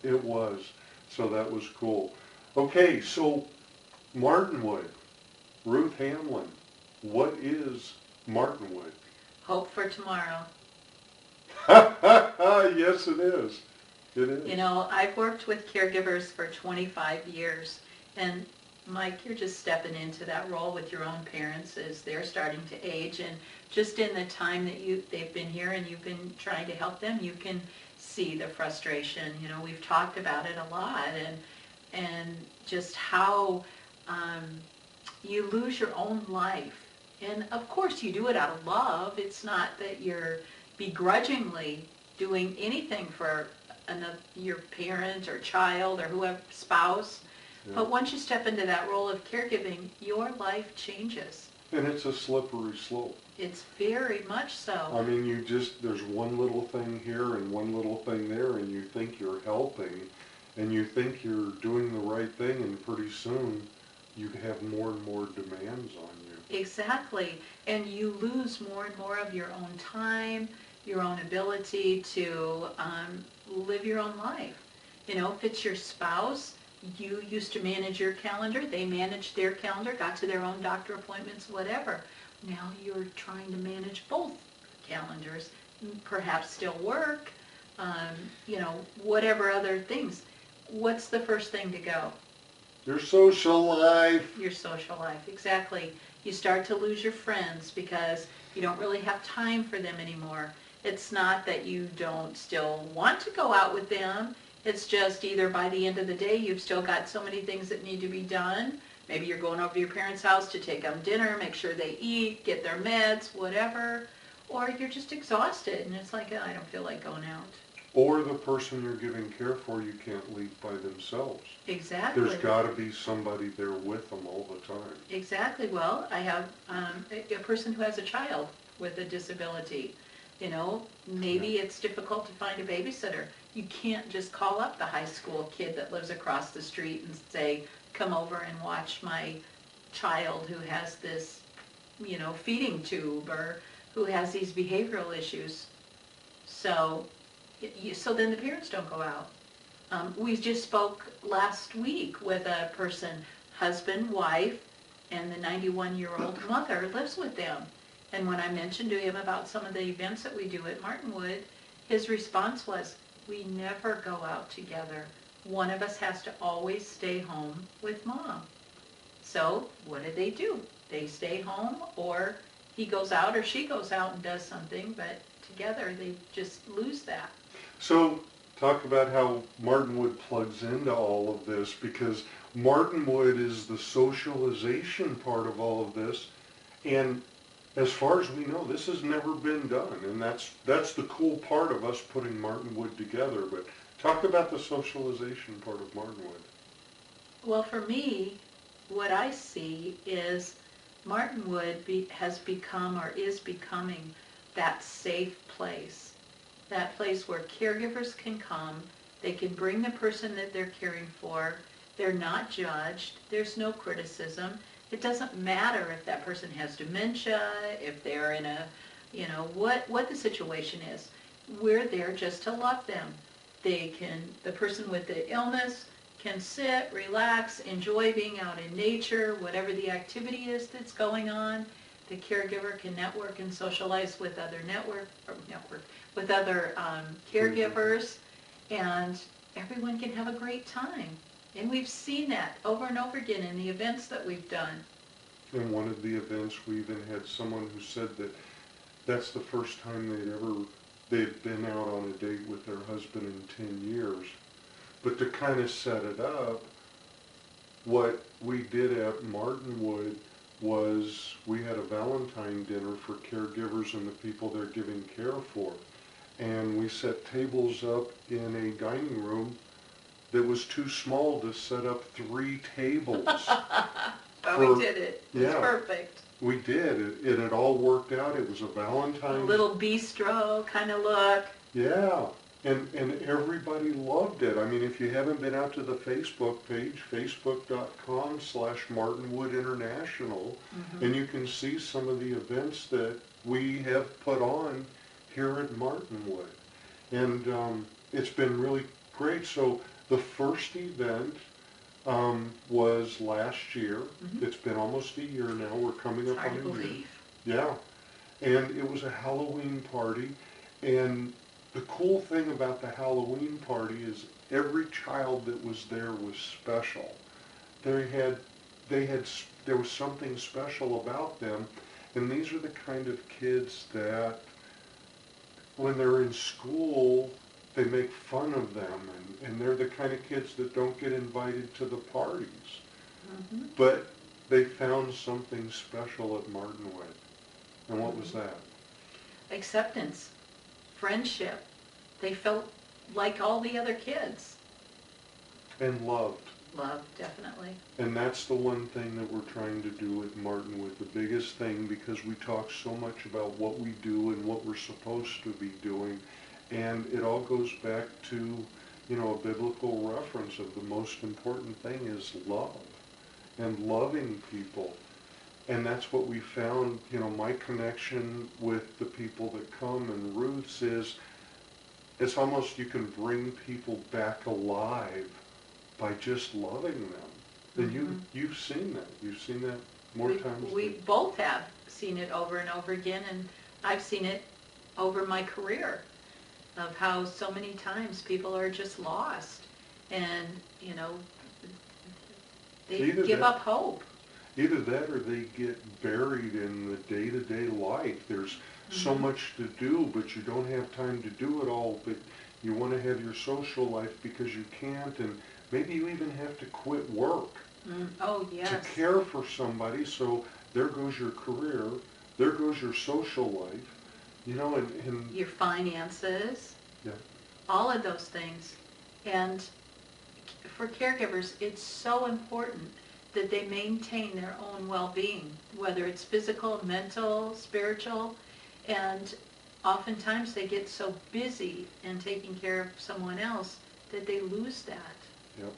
It was. So that was cool. Okay, so Martinwood, Ruth Hamlin, what is Martinwood? Hope for tomorrow. Yes, it is. It is. You know, I've worked with caregivers for 25 years, and Mike, you're just stepping into that role with your own parents as they're starting to age, and just in the time that they've been here and you've been trying to help them, you can see the frustration. You know, we've talked about it a lot, and just how you lose your own life. And of course you do it out of love. It's not that you're begrudgingly doing anything for your parent or child or whoever, spouse. Yeah. But once you step into that role of caregiving, your life changes. And it's a slippery slope. It's very much so. I mean, there's one little thing here and one little thing there, and you think you're helping, and you think you're doing the right thing, and pretty soon you have more and more demands on you. Exactly. And you lose more and more of your own time, your own ability to live your own life. You know, if it's your spouse, you used to manage your calendar, they managed their calendar, got to their own doctor appointments, whatever. Now you're trying to manage both calendars, perhaps still work, you know, whatever other things. What's the first thing to go? Your social life. Your social life, exactly. You start to lose your friends because you don't really have time for them anymore. It's not that you don't still want to go out with them. It's just either by the end of the day you've still got so many things that need to be done. Maybe you're going over to your parents' house to take them dinner, make sure they eat, get their meds, whatever. Or you're just exhausted and it's like, oh, I don't feel like going out. Or the person you're giving care for, you can't leave by themselves. Exactly. There's got to be somebody there with them all the time. Exactly. Well, I have a person who has a child with a disability. You know, maybe it's difficult to find a babysitter. You can't just call up the high school kid that lives across the street and say, come over and watch my child who has this, you know, feeding tube or who has these behavioral issues. So then the parents don't go out. We just spoke last week with a person, husband, wife, and the 91-year-old mother lives with them. And when I mentioned to him about some of the events that we do at Martinwood, his response was, we never go out together. One of us has to always stay home with Mom. So what do? They stay home, or he goes out or she goes out and does something, but together they just lose that. So talk about how Martinwood plugs into all of this, because Martinwood is the socialization part of all of this, and as far as we know, this has never been done, and that's the cool part of us putting Martinwood together. But talk about the socialization part of Martinwood. Well, for me, what I see is Martinwood has become or is becoming that safe place. That place where caregivers can come, they can bring the person that they're caring for, they're not judged, there's no criticism. It doesn't matter if that person has dementia, if they're in a, you know, what the situation is. We're there just to love them. The person with the illness can sit, relax, enjoy being out in nature, whatever the activity is that's going on. The caregiver can network and socialize with other with other caregivers, and everyone can have a great time. And we've seen that over and over again in the events that we've done. In one of the events, we even had someone who said that that's the first time they'd been out on a date with their husband in 10 years. But to kind of set it up, what we did at Martinwood was we had a Valentine dinner for caregivers and the people they're giving care for. And we set tables up in a dining room that was too small to set up 3 tables. But we did it. It was perfect. We did. It had all worked out. It was a Valentine's. A little bistro kind of look. Yeah. And everybody loved it. I mean, if you haven't been out to the Facebook page, facebook.com/Martinwood International, and you can see some of the events that we have put on here at Martinwood. And it's been really great. So The first event was last year. Mhm. It's been almost a year now. We're coming It's up hard on to a year. believe. Yeah. And it was a Halloween party. And the cool thing about the Halloween party is every child that was there was special. They had, there was something special about them. And these are the kind of kids that when they're in school, they make fun of them, and they're the kind of kids that don't get invited to the parties. Mm-hmm. But they found something special at Martinwood. And what was Mm-hmm. that? Acceptance, friendship. They felt like all the other kids. And loved. Love, definitely. And that's the one thing that we're trying to do at Martinwood, the biggest thing, because we talk so much about what we do and what we're supposed to be doing. And it all goes back to, a biblical reference of the most important thing is love and loving people. And that's what we found, my connection with the people that come and Ruth's is, it's almost you can bring people back alive by just loving them. And Mm-hmm. you've seen that. You've seen that more times We than... both have seen it over and over again, and I've seen it over my career of how so many times people are just lost and, they Either give that- up hope. Either that or they get buried in the day-to-day life. There's so Mhm. much to do, but you don't have time to do it all, but you want to have your social life because you can't, and maybe you even have to quit work Oh, to yes. care for somebody, so there goes your career, there goes your social life, and Your finances, yeah, all of those things. And for caregivers, it's so important that they maintain their own well-being, whether it's physical, mental, spiritual, and oftentimes they get so busy in taking care of someone else that they lose that. yep.